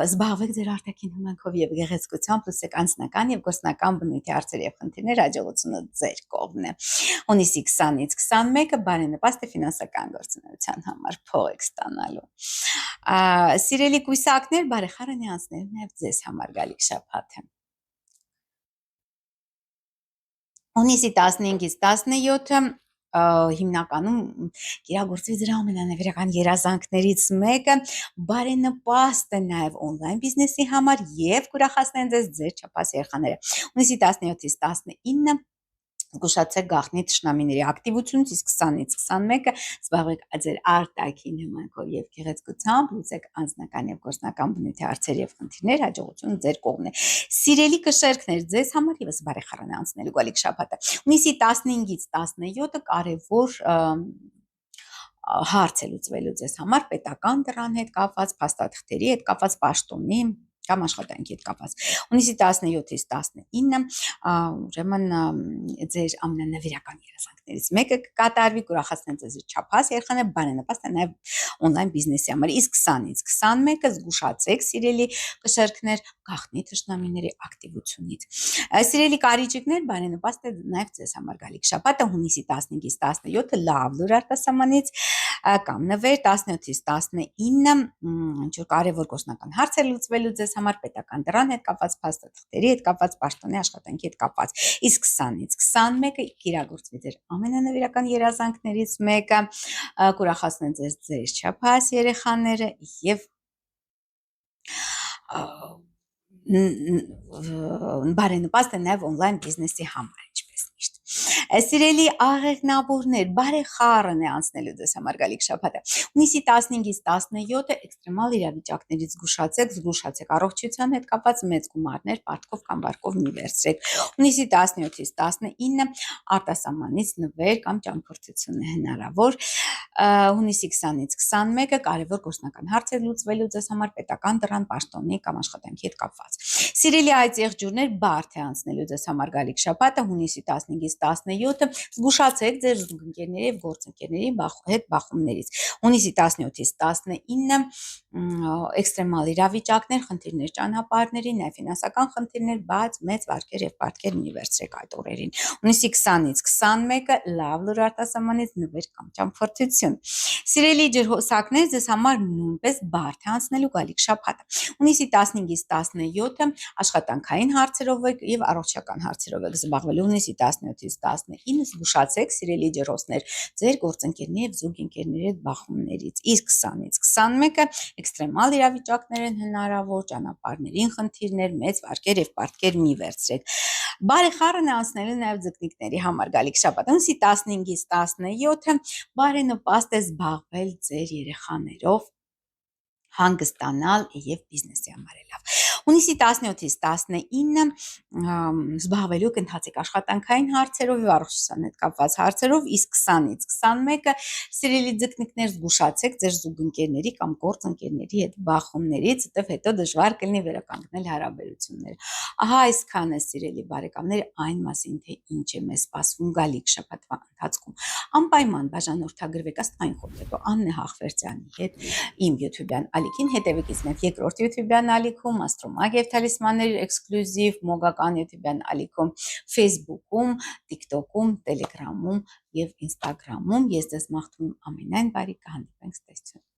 զբաղվեք ձեր արտաքին հմանքով եւ գեղեցկությամբ, լուծեք անձնական եւ գործնական բնույթի հարցեր եւ խնդիրներ, հաջողությունը ձեր կողմն է։ Հունիսի 20-ից 21-ը բարենպաստ է ֆինանսական գործունեության համար, փող եք ստանալու։ Սիրելի կույսակներ, բարեխառն է անցնելու նաև ձեզ համար գալիք շաբաթը։ Հունիսի 15-ից 17-ը հիմնականում կիրագործվի ձեր ամենանվիրական երազանքներից մեկը, բարենպաստ է նաև օնլայն բիզնեսի համար եւ կուրախացնեն ձեր չափած երեխաները։ Հունիսի 17-ից 19-ը զգուշացեք գաղտնի թշնամիների ակտիվությունից, իսկ 20-ից 21-ը զբաղվեք ձեր արտաքին հմանքով եւ գեղեցկությամբ, լուծեք անձնական եւ գործնական բնույթի հարցեր եւ խնդիրներ, հաջողությունը ձեր կողմն է։ Սիրելի կշերքներ, ձեզ համար եւս բարեխառն է անցնելու գալիք շաբաթը։ Հունիսի 15-ից 17-ը կարեւոր հարց է լուծվելու ձեզ համար պետական դրան հետ կապված, փաստաթղթերի հետ կապված, պաշտոնի կամ աշխատանքի հետ կապված։ Հունիսի 17-ից 19-ը ուրեմն ձեր ամենանվիրական երազանքներից մեկը կկատարվի, կուրախացնեն ձեզ չափած երեխաները, բարենպաստ է նաև օնլայն բիզնեսի համար։ Իսկ 20-ից 21-ը զգուշացեք սիրելի կշերքներ գաղտնի թշնամիների ակտիվությունից։ Սիրելի կարիճիկներ, բարենպաստ է նաև ձեզ համար գալիք շաբաթը։ Հունիսի 15-ից 17-ը լավ լուր արտասահմանից կամ նվեր, 17-ից 19-ը ինչ-որ կարևոր գործնական հարց է լուծվելու ձեզ համար, պետական դրան հետ կապված, փաստաթղթերի հետ կապված, պաշտոնի աշխատանքի հետ կապված։ Իսկ 20-ից 21-ը կիրագործվի ձեր ամենանվիրական երազանքներից մեկը, կուրախացնեն ձեր չափած երեխաները եւ բարենպաստ է նաև օնլայն բիզնեսի համար, ինչպես միշտ։ Սիրելի աղեղնավորներ, բարեխառն է անցնելու ձեզ համար գալիք շաբաթը։ Հունիսի 15-ից 17-ը էքստրեմալ իրավիճակներից զգուշացեք առողջության հետ կապված մեծ գումարներ պարտքով կամ վարկով մի վերցրեք։ Հունիսի 17-ից 19-ը արտասահմանից նվեր կամ ճամփորդություն է հնարավոր։ Հունիսի 20-ից 21-ը կարևոր գործնական հարց է լուծվելու ձեզ համար պետական դրան, պաշտոնի կամ աշխատանքի հետ կապված։ Սիրելի այծ եղջյուրներ, բարդ է անցնելու ձեզ համար գալիք շաբաթը։ Հունիսի 15-ից 17-ը զգուշացեք ձեր զուգընկերների եւ գործընկերների հետ բախումներից։ Հունիսի 17-ից 19-ը էքստրեմալ իրավիճակներ, խնդիրներ ճանապարհների, նաև ֆինանսական խնդիրներ, բայց մեծ վարկեր եւ պարտքեր մի վերցրեք այդ օրերին։ Հունիսի 20-ից 21-ը լավ լուր արտասահմանից նվեր կամ ճամփորդություն։ Սիրելի ջրհոսակներ, ձեզ համար նույնպես բարդ է անցնելու գալիք շաբաթը։ Հունիսի 15-ից 17-ը աշխատանքային հարցերով եւ առողջական հարցերով եք զբաղվելու։ Հունիսի 17-ից 19-ը զգուշացեք սիրելի ջրհոսներ ձեր գործընկերների եւ զուգընկերների հետ բախումներից։ Իսկ 20-ից 21-ը էքստրեմալ իրավիճակներ են հնարավոր, ճանապարհներին խնդիրներ, մեծ վարկեր եւ պարտքեր մի վերցրեք։ Բարեխառն է անցնելու նաև ձկնիկների համար գալիք շաբաթ։ Հունիսի 15-ից 17-ը բարենպաստ է զբաղվել ձեր երեխաներով, հանգստանալ եւ բիզնեսի համար է լավ։ Հունիսի 17-ից 19-ը զբաղվելու կընթացիկ աշխատանքային հարցերով եւ առողջության հետ կապված հարցերով, իսկ 20-ից 21-ը սիրելի ձկնիկներ զգուշացեք ձեր զուգընկերների կամ գործընկերների հետ բախումներից, որտեղ հետո դժվար կլինի վերականգնել հարաբերությունները։ Ահա այսքանը սիրելի բարեկամներ այն մասին, թե ինչ է մեզ սպասվում գալիք շաբաթվա ընթացքում։ Անպայման բաժանորդագրվեք աստղային խորհրդատու Աննե Հախվերդյանի հետ իմ YouTube-յան ալիքին, հետևեք ինձ մեր երկրորդ YouTube-յան ալիքում, Աստրոմագ եւ Թալիսմաններ էքսկլյուզիվ մոգական YouTube-յան ալիքում, Facebook-ում, TikTok-ում, Telegram-ում եւ Instagram-ում։ Ես ձեզ մաղթում եմ ամենայն բարի, կհանդիպենք, ցտեսություն։